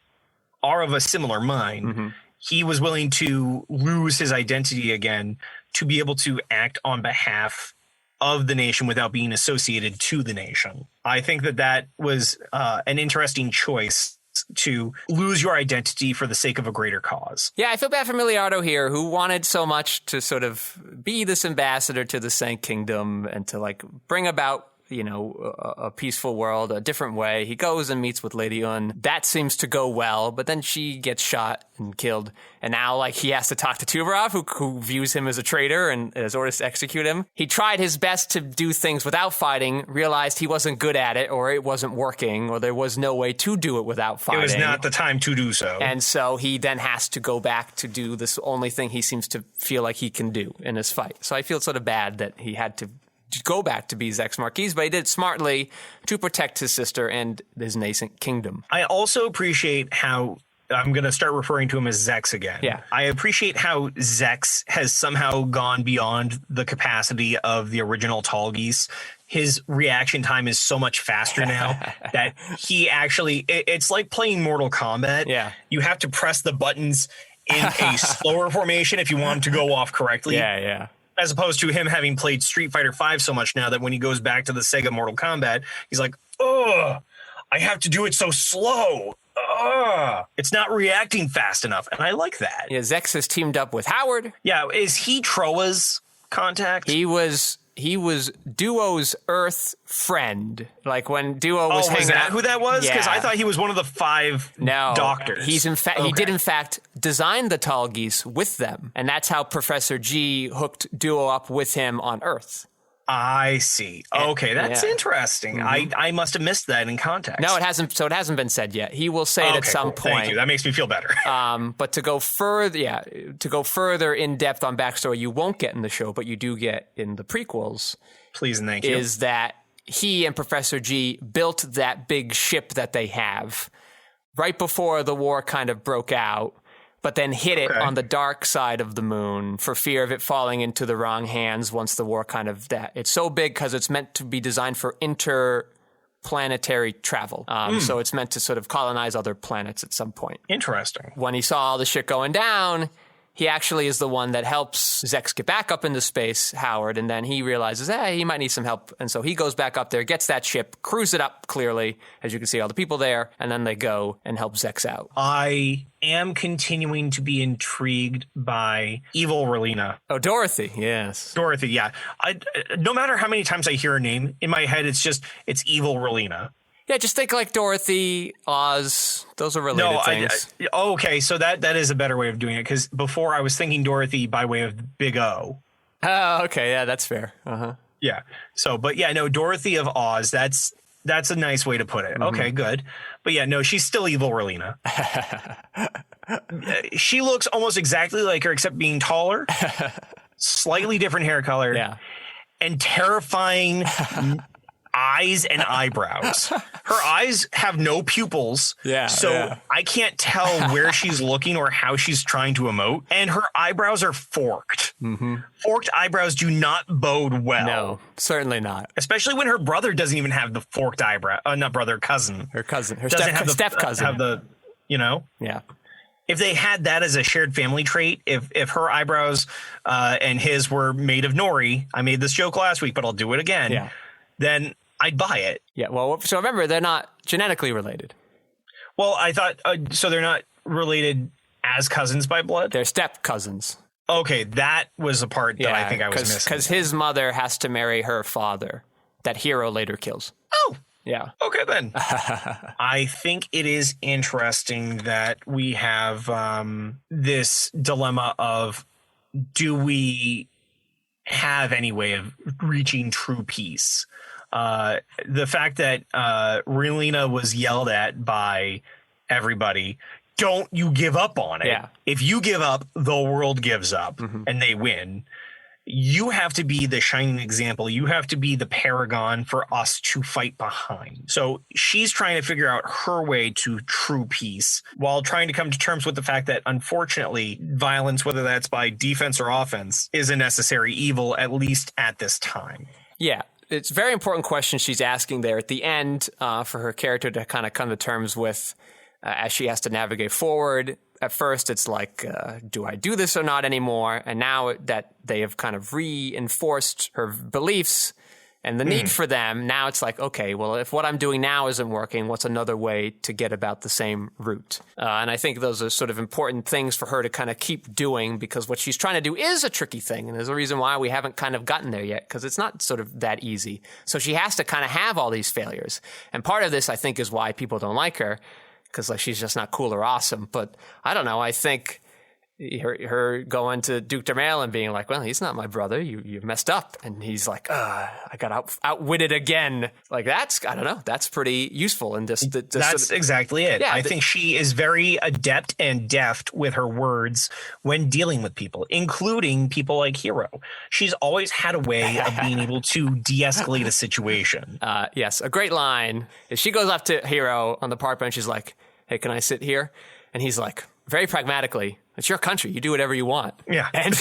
are of a similar mind. Mm-hmm. He was willing to lose his identity again to be able to act on behalf of the nation without being associated to the nation. I think that was an interesting choice, to lose your identity for the sake of a greater cause. Yeah, I feel bad for Miliardo here, who wanted so much to sort of be this ambassador to the Sank Kingdom and to like bring about, you know, a peaceful world, a different way. He goes and meets with Lady Un. That seems to go well, but then she gets shot and killed. And now, like, he has to talk to Tuberov, who views him as a traitor and has orders to execute him. He tried his best to do things without fighting, realized he wasn't good at it, or it wasn't working, or there was no way to do it without fighting. It was not the time to do so. And so he then has to go back to do this only thing he seems to feel like he can do in his fight. So I feel sort of bad that he had to go back to be Zex Marquise, but he did it smartly to protect his sister and his nascent kingdom. I also appreciate how I'm going to start referring to him as Zex again. Yeah. I appreciate how Zex has somehow gone beyond the capacity of the original Tallgeese. His reaction time is so much faster now that he actually, it's like playing Mortal Kombat. Yeah. You have to press the buttons in a slower formation if you want them to go off correctly. Yeah, yeah. As opposed to him having played Street Fighter V so much now that when he goes back to the Sega Mortal Kombat, he's like, oh, I have to do it so slow. It's not reacting fast enough. And I like that. Yeah, Zex has teamed up with Howard. Yeah, is he Troa's contact? He was Duo's Earth friend. Like when Duo was hanging out. Who that was? Because Yeah. I thought he was one of the 5 doctors. He's in fact he did in fact design the Tallgeese with them, and that's how Professor G hooked Duo up with him on Earth. I see. Okay, that's interesting. Mm-hmm. I must have missed that in context. No, it hasn't. So it hasn't been said yet. He will say it at some point. Thank you. That makes me feel better. But to go further in depth on backstory, you won't get in the show, but you do get in the prequels. Please and thank you. Is that he and Professor G built that big ship that they have right before the war kind of broke out, but then hid it on the dark side of the moon for fear of it falling into the wrong hands once the war kind of that. It's so big because it's meant to be designed for interplanetary travel. So it's meant to sort of colonize other planets at some point. Interesting. When he saw all the shit going down, he actually is the one that helps Zex get back up into space, Howard, and then he realizes, he might need some help. And so he goes back up there, gets that ship, crews it up clearly, as you can see all the people there, and then they go and help Zex out. I am continuing to be intrigued by evil Relina. Oh, Dorothy, yes. Dorothy, yeah. No matter how many times I hear her name, in my head, it's evil Relina. Yeah, just think like Dorothy, Oz. Those are related things. Okay, so that is a better way of doing it, because before I was thinking Dorothy by way of Big O. Oh, okay, yeah, that's fair. Uh-huh. Yeah. So, but yeah, no, Dorothy of Oz. That's a nice way to put it. Mm-hmm. Okay, good. But yeah, no, she's still evil Relina. She looks almost exactly like her, except being taller, slightly different hair color, and terrifying eyes and eyebrows. Her eyes have no pupils, so I can't tell where she's looking or how she's trying to emote. And her eyebrows are forked. Mm-hmm. Forked eyebrows do not bode well. No, certainly not. Especially when her brother doesn't even have the forked eyebrow. Not brother, cousin. Her cousin. Her step cousin. Have the, Yeah. If they had that as a shared family trait, if her eyebrows and his were made of nori, I made this joke last week, but I'll do it again, then I'd buy it. Yeah, well, so remember, they're not genetically related. Well, I thought, so they're not related as cousins by blood? They're step cousins. Okay, that was a part that I think I was missing. Because his mother has to marry her father, that Hero later kills. Oh, yeah. Okay, then. I think it is interesting that we have this dilemma of, do we have any way of reaching true peace? The fact that Relina was yelled at by everybody, don't you give up on it. Yeah. If you give up, the world gives up and they win. You have to be the shining example. You have to be the paragon for us to fight behind. So she's trying to figure out her way to true peace while trying to come to terms with the fact that, unfortunately, violence, whether that's by defense or offense, is a necessary evil, at least at this time. Yeah. It's a very important question she's asking there at the end for her character to kind of come to terms with as she has to navigate forward. At first, it's like, do I do this or not anymore? And now that they have kind of reinforced her beliefs and the need for them, now it's like, okay, well, if what I'm doing now isn't working, what's another way to get about the same route? And I think those are sort of important things for her to kind of keep doing, because what she's trying to do is a tricky thing. And there's a reason why we haven't kind of gotten there yet, because it's not sort of that easy. So she has to kind of have all these failures. And part of this, I think, is why people don't like her, because like she's just not cool or awesome. But I don't know. I think her going to Duke Dermail and being like, well, he's not my brother. You messed up. And he's like, I got outwitted again. Like that's, I don't know. That's pretty useful. And that's sort of, exactly it. Yeah, I think she is very adept and deft with her words when dealing with people, including people like Hero. She's always had a way of being able to de-escalate a situation. Yes. A great line is she goes up to Hero on the park bench. She's like, hey, can I sit here? And he's like, very pragmatically, it's your country. You do whatever you want. Yeah. And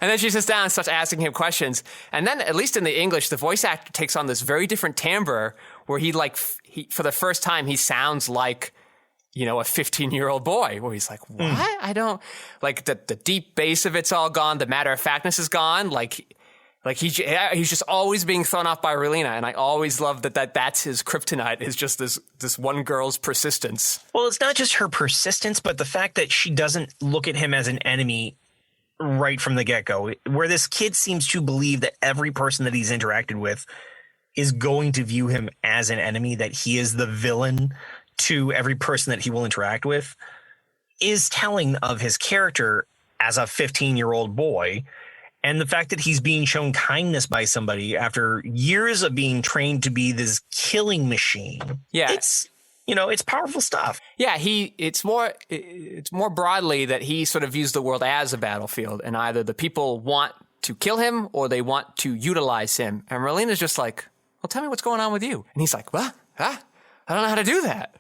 then she sits down and starts asking him questions. And then, at least in the English, the voice actor takes on this very different timbre where he for the first time, he sounds like, you know, a 15-year-old boy, where he's like, what? I don't, like the deep bass of it's all gone. The matter-of-factness is gone. Like he's just always being thrown off by Relina, and I always love that's his kryptonite, is just this one girl's persistence. Well, it's not just her persistence, but the fact that she doesn't look at him as an enemy right from the get-go, where this kid seems to believe that every person that he's interacted with is going to view him as an enemy, that he is the villain to every person that he will interact with, is telling of his character as a 15-year-old boy. And the fact that he's being shown kindness by somebody after years of being trained to be this killing machine. Yeah. It's powerful stuff. Yeah, it's more broadly that he sort of views the world as a battlefield, and either the people want to kill him or they want to utilize him. And Relina's just like, well, tell me what's going on with you. And he's like, well, I don't know how to do that.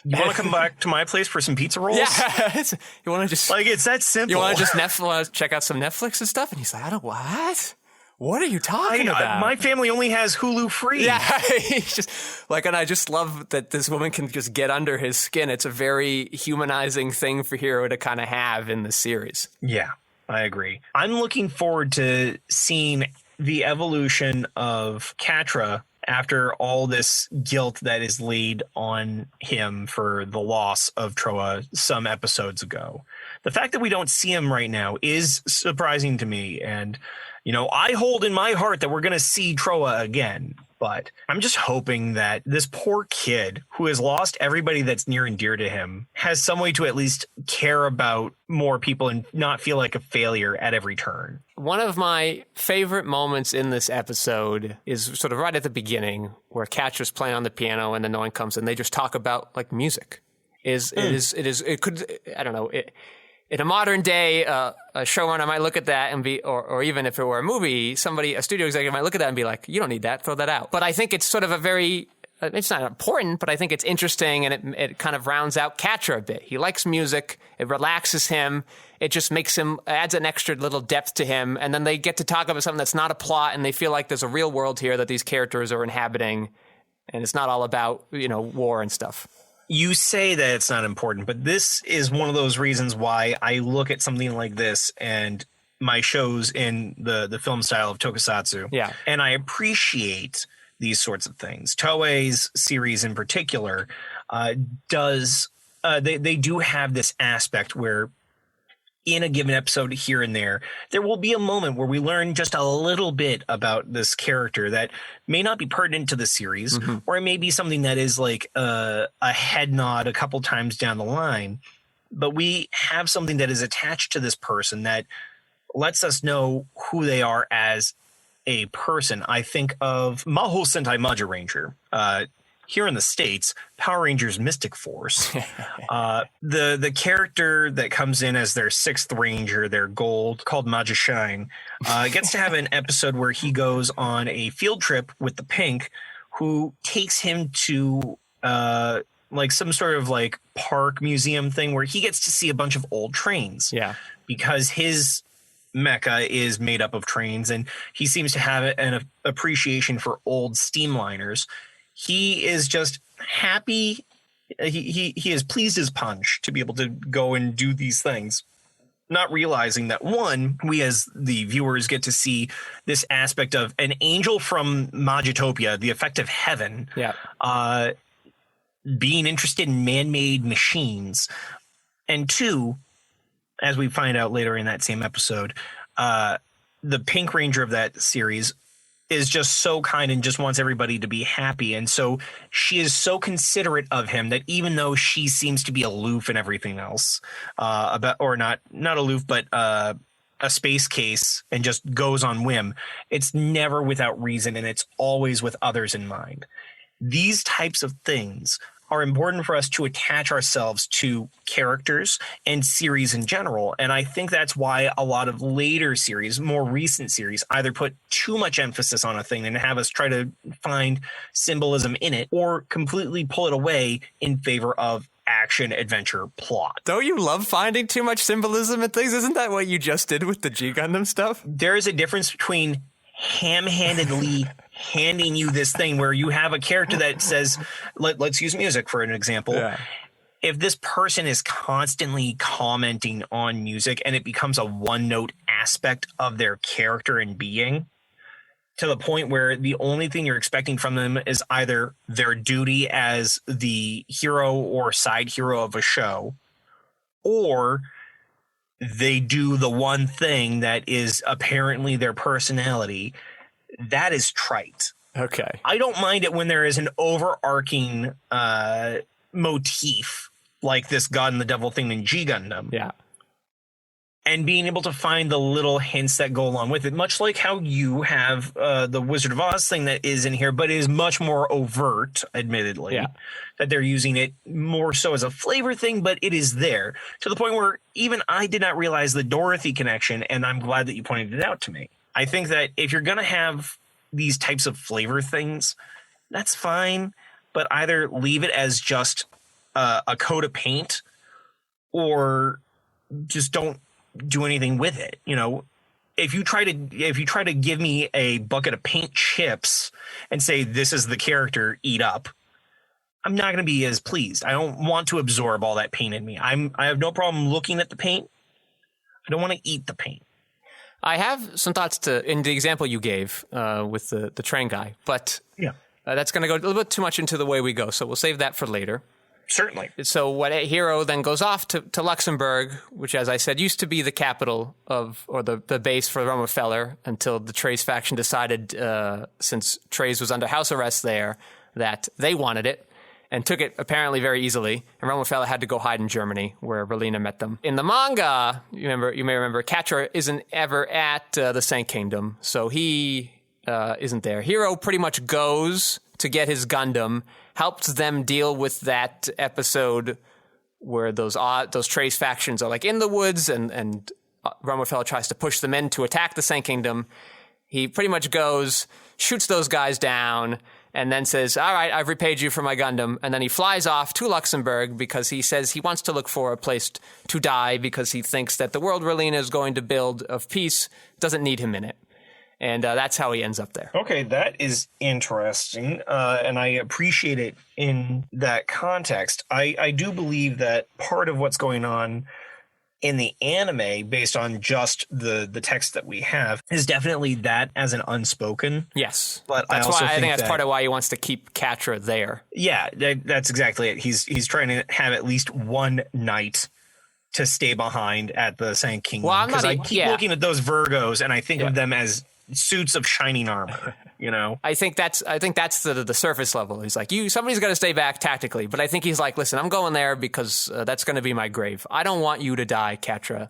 You want to come back to my place for some pizza rolls? Yeah. You want to just... Like, it's that simple. You want to just check out some Netflix and stuff? And he's like, what? What are you talking about? My family only has Hulu free. Yeah. He's just like, and I just love that this woman can just get under his skin. It's a very humanizing thing for Hero to kind of have in the series. Yeah, I agree. I'm looking forward to seeing the evolution of Catra after all this guilt that is laid on him for the loss of Troa some episodes ago. The fact that we don't see him right now is surprising to me. And, you know, I hold in my heart that we're going to see Troa again. But I'm just hoping that this poor kid who has lost everybody that's near and dear to him has some way to at least care about more people and not feel like a failure at every turn. One of my favorite moments in this episode is sort of right at the beginning, where Catra's playing on the piano and then no one comes and they just talk about like music. It could, I don't know, in a modern day, a showrunner might look at that and be, or even if it were a movie, a studio executive might look at that and be like, you don't need that, throw that out. But I think it's sort of a very, it's not important, but I think it's interesting, and it kind of rounds out Catra a bit. He likes music. It relaxes him. It just adds an extra little depth to him. And then they get to talk about something that's not a plot, and they feel like there's a real world here that these characters are inhabiting. And it's not all about, war and stuff. You say that it's not important, but this is one of those reasons why I look at something like this and my shows in the film style of tokusatsu. Yeah. And I appreciate these sorts of things. Toei's series in particular does they do have this aspect where in a given episode here and there will be a moment where we learn just a little bit about this character that may not be pertinent to the series, or it may be something that is like a head nod a couple times down the line. But we have something that is attached to this person that lets us know who they are as a person. I think of Maho Sentai Maja Ranger. Here in the States, Power Rangers Mystic Force. The character that comes in as their 6th Ranger, their gold, called Maja Shine, gets to have an episode where he goes on a field trip with the Pink, who takes him to like some sort of like park museum thing where he gets to see a bunch of old trains. Yeah. Because his mecha is made up of trains, and he seems to have an appreciation for old steamliners. He is just happy. He is pleased as punch to be able to go and do these things, not realizing that, one, we as the viewers get to see this aspect of an angel from Magitopia, the effective heaven, being interested in man-made machines. And two, as we find out later in that same episode, the Pink Ranger of that series is just so kind and just wants everybody to be happy. And so she is so considerate of him that even though she seems to be aloof and everything else, not aloof, but a space case and just goes on whim, it's never without reason, and it's always with others in mind. These types of things are important for us to attach ourselves to characters and series in general. And I think that's why a lot of later series, more recent series, either put too much emphasis on a thing and have us try to find symbolism in it, or completely pull it away in favor of action, adventure, plot. Don't you love finding too much symbolism in things? Isn't that what you just did with the G Gundam stuff? There is a difference between ham-handedly handing you this thing where you have a character that says, let's use music for an example. Yeah. If this person is constantly commenting on music and it becomes a one-note aspect of their character and being, to the point where the only thing you're expecting from them is either their duty as the hero or side hero of a show, or they do the one thing that is apparently their personality, that is trite. Okay. I don't mind it when there is an overarching motif like this God and the Devil thing in G Gundam. Yeah. And being able to find the little hints that go along with it, much like how you have the Wizard of Oz thing that is in here, but is much more overt, admittedly. Yeah. That they're using it more so as a flavor thing, but it is there to the point where even I did not realize the Dorothy connection, and I'm glad that you pointed it out to me. I think that if you're going to have these types of flavor things, that's fine, but either leave it as just a coat of paint, or just don't do anything with it. You know, if you try to give me a bucket of paint chips and say this is the character, eat up, I'm not going to be as pleased. I don't want to absorb all that paint in me. I have no problem looking at the paint. I don't want to eat the paint. I have some thoughts in the example you gave with the train guy, but yeah, that's going to go a little bit too much into the way we go, so we'll save that for later. Certainly. So what a hero then goes off to Luxembourg, which, as I said, used to be the capital or the base for Romefeller until the Trace faction decided, since Trace was under house arrest there, that they wanted it and took it apparently very easily. And Romefeller had to go hide in Germany, where Relina met them. In the manga, you may remember, Catra isn't ever at the Sank Kingdom, so he isn't there. Hero pretty much goes to get his Gundam, helps them deal with that episode where those Trace factions are like in the woods, and Romefeller tries to push them in to attack the Sank Kingdom. He pretty much goes, shoots those guys down, and then says, all right, I've repaid you for my Gundam. And then he flies off to Luxembourg because he says he wants to look for a place to die because he thinks that the world Relina is going to build of peace doesn't need him in it. And that's how he ends up there. Okay, that is interesting, and I appreciate it in that context. I do believe that part of what's going on in the anime, based on just the text that we have, is definitely that as an unspoken. Yes, but that's I also why I think that's that, part of why he wants to keep Catra there. Yeah, that's exactly it. He's trying to have at least one knight to stay behind at the Sand Kingdom, because I keep looking at those Virgos and I think of them as suits of shining armor. You know, I think that's the surface level. He's like, somebody's got to stay back tactically, but I think he's like, listen, I'm going there because that's going to be my grave. I don't want you to die, Catra.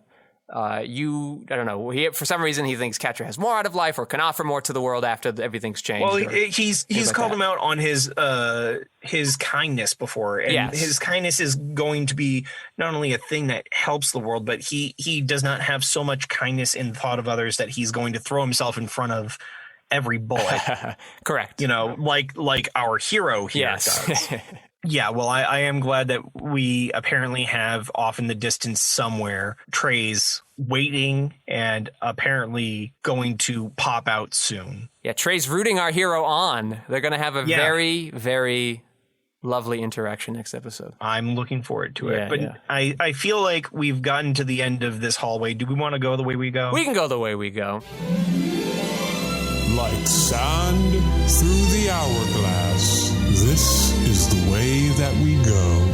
I don't know. For some reason, he thinks Catra has more out of life or can offer more to the world after everything's changed. Well, he's called him out on his kindness before, and his kindness is going to be not only a thing that helps the world, but he does not have so much kindness in thought of others that he's going to throw himself in front of every bullet. Correct. You know, like our hero here does. Yeah, well, I am glad that we apparently have off in the distance somewhere Trey's waiting and apparently going to pop out soon. Yeah, Trey's rooting our hero on. They're going to have a very, very lovely interaction next episode. I'm looking forward to it. But I feel like we've gotten to the end of this hallway. Do we want to go the way we go? We can go the way we go. Like sand through the hourglass, this is the way that we go.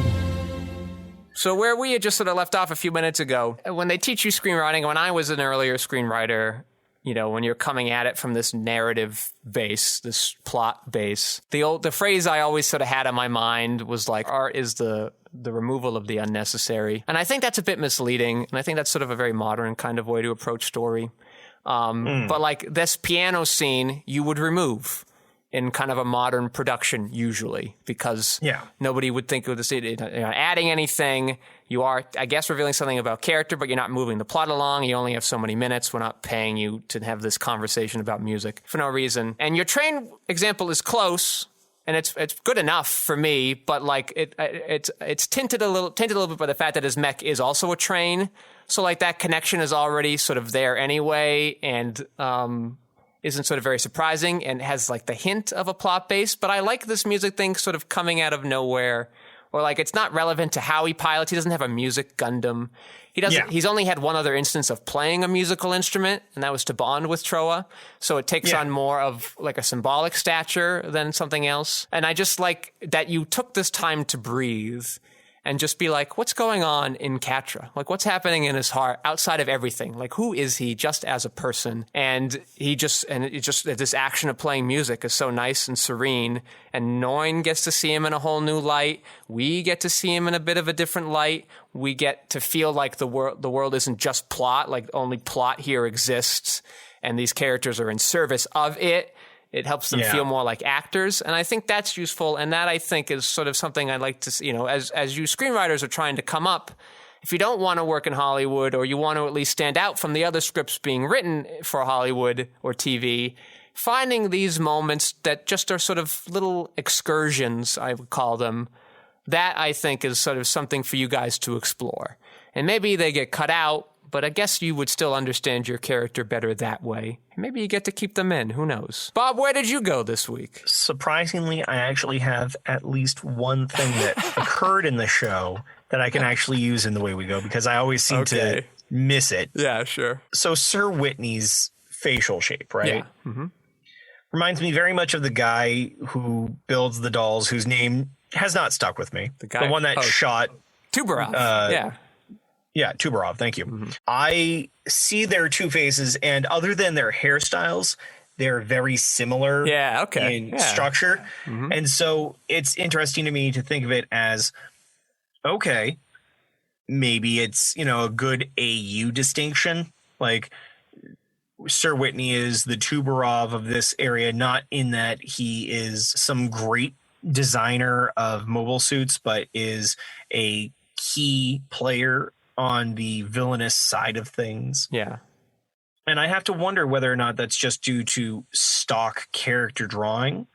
So where we had just sort of left off a few minutes ago, when they teach you screenwriting, when I was an earlier screenwriter, you know, when you're coming at it from this narrative base, this plot base, the phrase I always sort of had in my mind was like, art is the removal of the unnecessary. And I think that's a bit misleading, and I think that's sort of a very modern kind of way to approach story. But like this piano scene, you would remove in kind of a modern production usually, because nobody would think of the scene. You're not adding anything. You are, I guess, revealing something about character, but you're not moving the plot along. You only have so many minutes. We're not paying you to have this conversation about music for no reason. And your train example is close, and it's good enough for me, but like it's tinted a little bit by the fact that his mech is also a train. So like that connection is already sort of there anyway, and isn't sort of very surprising, and has like the hint of a plot base. But I like this music thing sort of coming out of nowhere, or like it's not relevant to how he pilots. He doesn't have a music Gundam. He doesn't. Yeah. He's only had one other instance of playing a musical instrument, and that was to bond with Troa. So it takes on more of like a symbolic stature than something else. And I just like that you took this time to breathe and just be like, what's going on in Catra? Like, what's happening in his heart outside of everything? Like, who is he just as a person? And this action of playing music is so nice and serene. And Noin gets to see him in a whole new light. We get to see him in a bit of a different light. We get to feel like the world isn't just plot, like only plot here exists, and these characters are in service of it. It helps them feel more like actors. And I think that's useful. And that, I think, is sort of something I'd like to see, you know, as you screenwriters are trying to come up, if you don't want to work in Hollywood, or you want to at least stand out from the other scripts being written for Hollywood or TV, finding these moments that just are sort of little excursions, I would call them, that I think is sort of something for you guys to explore. And maybe they get cut out, but I guess you would still understand your character better that way. Maybe you get to keep them in. Who knows? Bob, where did you go this week? Surprisingly, I actually have at least one thing that occurred in the show that I can actually use in the way we go, because I always seem to miss it. Yeah, sure. So Sir Whitney's facial shape, right? Yeah. Mm-hmm. Reminds me very much of the guy who builds the dolls, whose name has not stuck with me. The one that shot Tubarov. Yeah, Tubarov, thank you. Mm-hmm. I see their two faces, and other than their hairstyles, they're very similar in structure. Mm-hmm. And so it's interesting to me to think of it as, okay, maybe it's, you know, a good AU distinction. Like, Sir Whitney is the Tubarov of this area, not in that he is some great designer of mobile suits, but is a key player on the villainous side of things. Yeah. And I have to wonder whether or not that's just due to stock character drawing,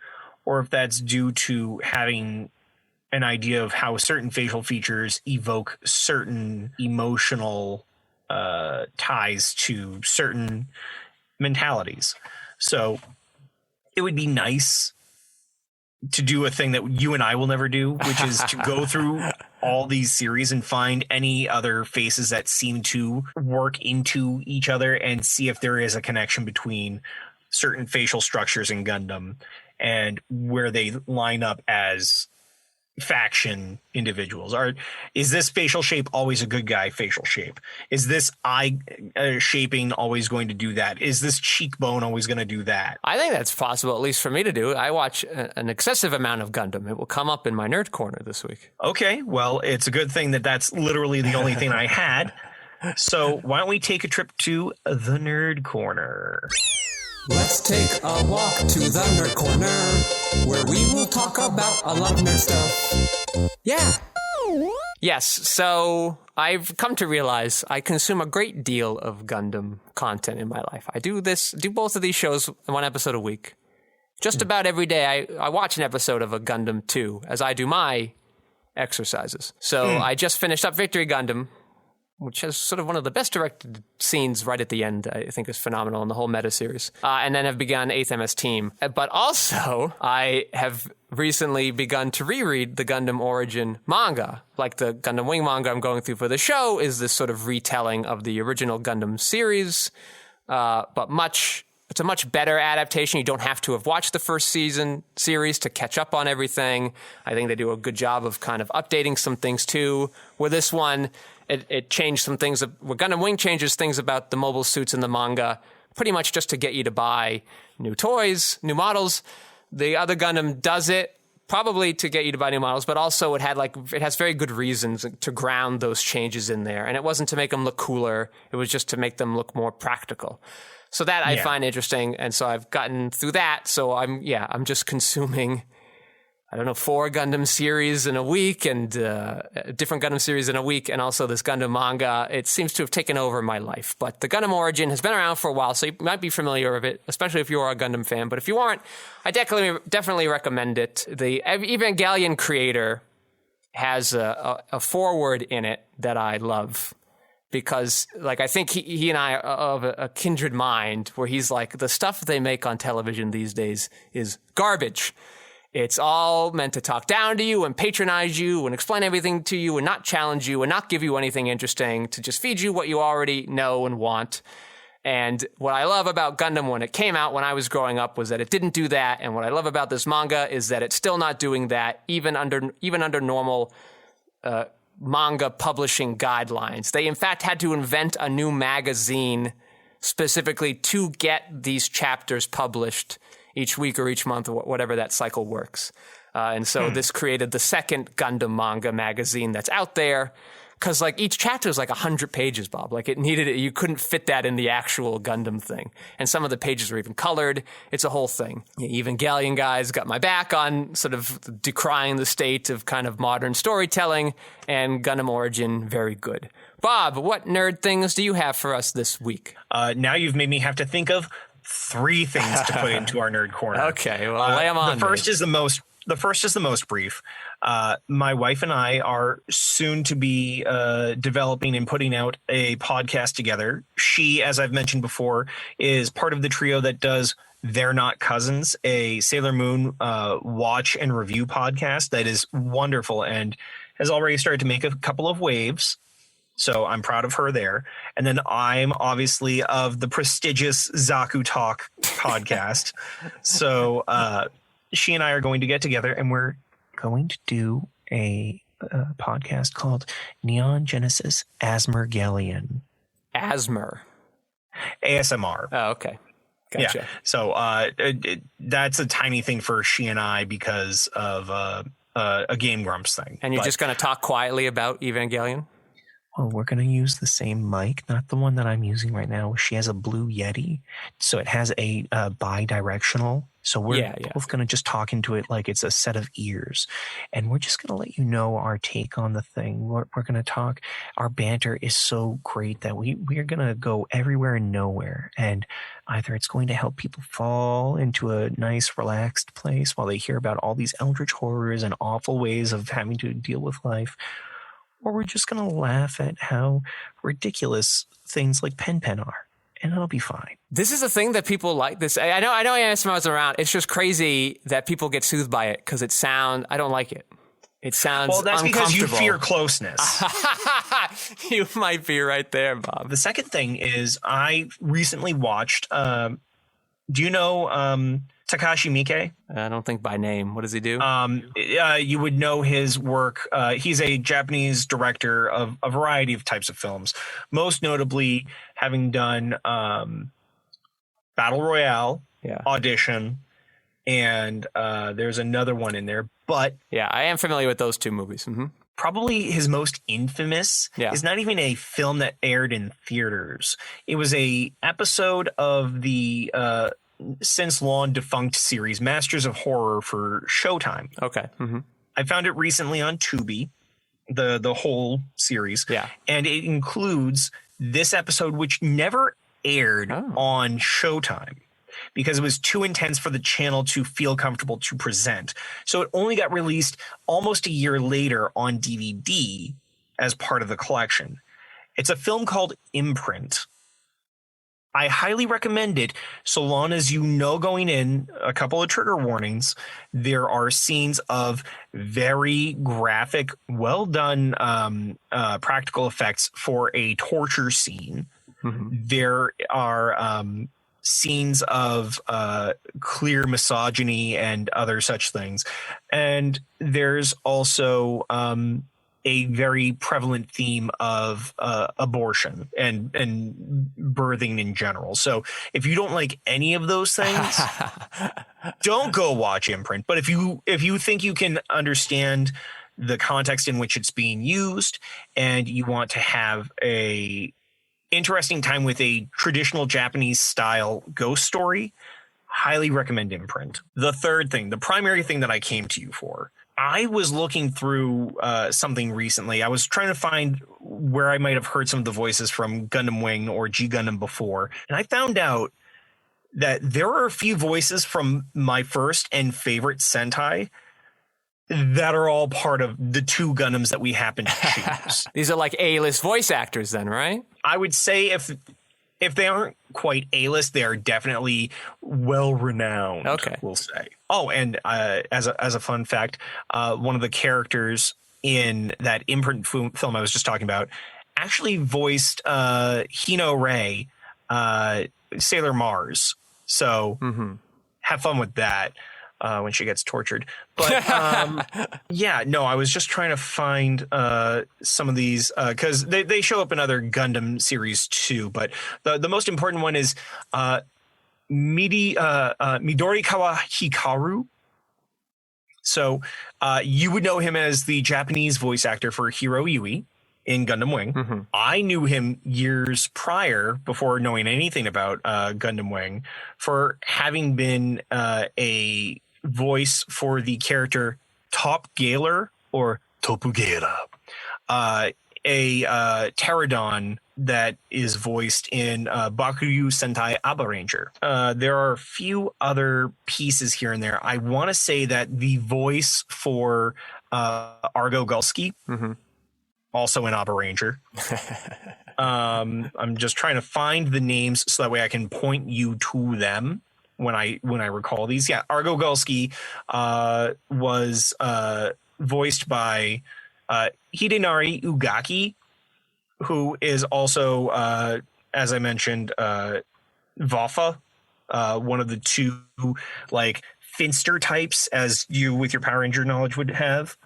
or if that's due to having an idea of how certain facial features evoke certain emotional ties to certain mentalities. So it would be nice to do a thing that you and I will never do, which is to go through all these series and find any other faces that seem to work into each other and see if there is a connection between certain facial structures in Gundam and where they line up as faction individuals. Is this facial shape always a good guy facial shape? Is this eye shaping always going to do that? Is this cheekbone always going to do that? I think that's possible, at least for me to do. I watch an excessive amount of Gundam. It will come up in my nerd corner this week. Okay, well, it's a good thing that that's literally the only thing I had. So why don't we take a trip to the nerd corner? Let's take a walk to the nerd corner, where we will talk about a lot of nerd stuff. Yeah. Yes, so I've come to realize I consume a great deal of Gundam content in my life. I do both of these shows one episode a week. Just about every day I watch an episode of a Gundam 2 as I do my exercises. So I just finished up Victory Gundam, which has sort of one of the best directed scenes right at the end. I think is phenomenal in the whole meta series. And then have begun 8th MS Team. But also, I have recently begun to reread the Gundam Origin manga. Like the Gundam Wing manga I'm going through for the show is this sort of retelling of the original Gundam series, but it's a much better adaptation. You don't have to have watched the first season series to catch up on everything. I think they do a good job of kind of updating some things too. With this one, it changed some things. Where Gundam Wing changes things about the mobile suits in the manga, pretty much just to get you to buy new toys, new models. The other Gundam does it probably to get you to buy new models, but also it has very good reasons to ground those changes in there. And it wasn't to make them look cooler. It was just to make them look more practical. So that I find interesting. And so I've gotten through that. So I'm just consuming, 4 Gundam series in a week and different Gundam series in a week, and also this Gundam manga. It seems to have taken over my life. But the Gundam Origin has been around for a while, so you might be familiar with it, especially if you are a Gundam fan. But if you aren't, I definitely recommend it. The Evangelion creator has a foreword in it that I love. Because, I think he and I are of a kindred mind, where he's like, the stuff they make on television these days is garbage. It's all meant to talk down to you and patronize you and explain everything to you and not challenge you and not give you anything interesting, to just feed you what you already know and want. And what I love about Gundam when it came out when I was growing up was that it didn't do that. And what I love about this manga is that it's still not doing that, even under normal manga publishing guidelines. They, in fact, had to invent a new magazine specifically to get these chapters published each week or each month, or whatever that cycle works. And so this created the second Gundam manga magazine that's out there. Because each chapter is 100 pages, Bob. You couldn't fit that in the actual Gundam thing. And some of the pages are even colored. It's a whole thing. The Evangelion guys got my back on sort of decrying the state of kind of modern storytelling, and Gundam Origin, very good. Bob, what nerd things do you have for us this week? Now you've made me have to think of 3 things to put into our nerd corner. Okay, well, lay them on. The first is the most brief. My wife and I are soon to be developing and putting out a podcast together. She, as I've mentioned before, is part of the trio that does They're Not Cousins, a Sailor Moon watch and review podcast that is wonderful and has already started to make a couple of waves. So I'm proud of her there. And then I'm obviously of the prestigious Zaku Talk podcast. So she and I are going to get together and we're going to do a podcast called Neon Genesis Asmergelion. ASMR. ASMR. Oh, okay. Gotcha. Yeah. So that's a tiny thing for she and I because of a Game Grumps thing. And you're just going to talk quietly about Evangelion? Well, we're going to use the same mic, not the one that I'm using right now. She has a Blue Yeti, so it has a bi-directional. So we're both going to just talk into it like it's a set of ears. And we're just going to let you know our take on the thing. We're going to talk. Our banter is so great that we're going to go everywhere and nowhere. And either it's going to help people fall into a nice, relaxed place while they hear about all these eldritch horrors and awful ways of having to deal with life, or we're just going to laugh at how ridiculous things like Pen Pen are. and it'll be fine. This is a thing that people like. This I know ASMR is around. It's just crazy that people get soothed by it because I don't like it. It sounds well. That's because you fear closeness. You might be right there, Bob. The second thing is I recently watched. Do you know Takashi Miike? I don't think by name. What does he do? You would know his work. He's a Japanese director of a variety of types of films, most notably having done Battle Royale, Audition, and there's another one in there. But yeah, I am familiar with those two movies. Mm-hmm. Probably his most infamous is not even a film that aired in theaters. It was a episode of the since long defunct series Masters of Horror for Showtime. Okay. Mm-hmm. I found it recently on Tubi, the whole series. Yeah. And it includes this episode, which never aired on Showtime because it was too intense for the channel to feel comfortable to present. So it only got released almost a year later on DVD as part of the collection. It's a film called Imprint. I highly recommend it so long as you know going in a couple of trigger warnings. There are scenes of very graphic, well done practical effects for a torture scene. Mm-hmm. There are scenes of clear misogyny and other such things. And there's also a very prevalent theme of abortion and birthing in general. So if you don't like any of those things, don't go watch Imprint. But if you think you can understand the context in which it's being used and you want to have a interesting time with a traditional Japanese style ghost story, highly recommend Imprint. The third thing, the primary thing that I came to you for, I was looking through something recently. I was trying to find where I might have heard some of the voices from Gundam Wing or G Gundam before. And I found out that there are a few voices from my first and favorite Sentai that are all part of the two Gundams that we happen to choose. These are like A-list voice actors then, right? I would say if they aren't quite A-list, they are definitely well-renowned, we'll say. Oh, and as a fun fact, one of the characters in that Imprint film I was just talking about actually voiced Hino Ray, Sailor Mars. So have fun with that. When she gets tortured. But I was just trying to find some of these because they show up in other Gundam series too. But the most important one is Midorikawa Hikaru. So you would know him as the Japanese voice actor for Hiro Yui in Gundam Wing. Mm-hmm. I knew him years prior, before knowing anything about Gundam Wing, for having been a voice for the character Top Galer or Topugera, a pterodon that is voiced in Bakuryu Sentai Aba Ranger. There are a few other pieces here and there. I want to say that the voice for Argo Gulski, also in Aba Ranger. I'm just trying to find the names so that way I can point you to them when I recall these. Yeah, Argo Gulski was voiced by Hidenari Ugaki, who is also, as I mentioned, Vafa, one of the two like Finster types, as you with your Power Ranger knowledge would have.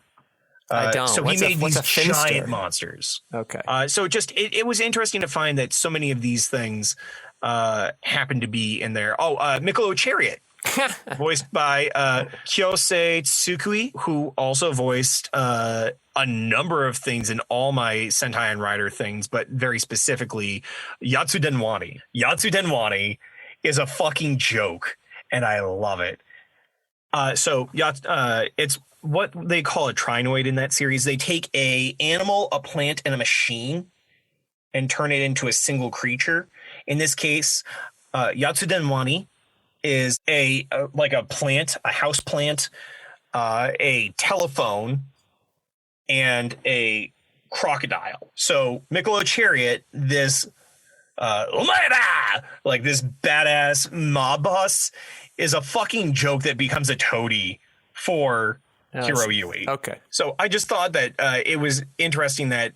I don't. So he made these giant monsters. Okay. So it was interesting to find that so many of these things happen to be in there. Oh, Mikkolo Chariot, voiced by Kyosei Tsukui, who also voiced a number of things in all my Sentai and Rider things, but very specifically Yatsu Denwani. Yatsu Denwani is a fucking joke, and I love it. It's what they call a trinoid in that series. They take a animal, a plant, and a machine and turn it into a single creature. In this case, Yatsu Denwani is a plant, a house plant, a telephone, and a crocodile. So Mikkolo Chariot, this Umaeda! Like this badass mob boss is a fucking joke that becomes a toady for Hero Yui. Okay. So I just thought that it was interesting that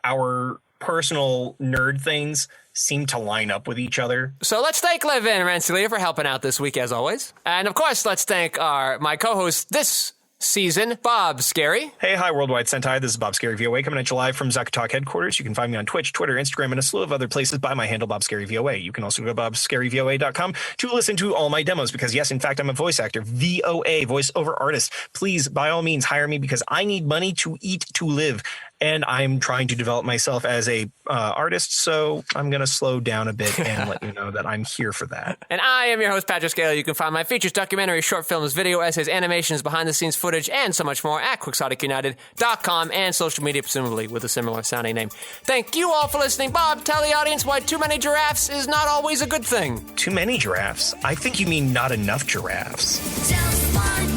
our personal nerd things seem to line up with each other. So let's thank Levin Rensselaer for helping out this week, as always. And, of course, let's thank my co-host this season, Bob Skerry. Hey, hi, Worldwide Sentai. This is Bob Skerry VOA coming at you live from Zaku Talk headquarters. You can find me on Twitch, Twitter, Instagram, and a slew of other places by my handle, Bob Skerry VOA. You can also go to bobskerryvoa.com to listen to all my demos because, yes, in fact, I'm a voice actor, VOA, voiceover artist. Please, by all means, hire me because I need money to eat, to live. And I'm trying to develop myself as a artist, so I'm going to slow down a bit and let you know that I'm here for that. And I am your host, Patrick Scaley. You can find my features, documentaries, short films, video essays, animations, behind-the-scenes footage, and so much more at QuixoticUnited.com and social media, presumably with a similar sounding name. Thank you all for listening. Bob, tell the audience why too many giraffes is not always a good thing. Too many giraffes? I think you mean not enough giraffes. Just one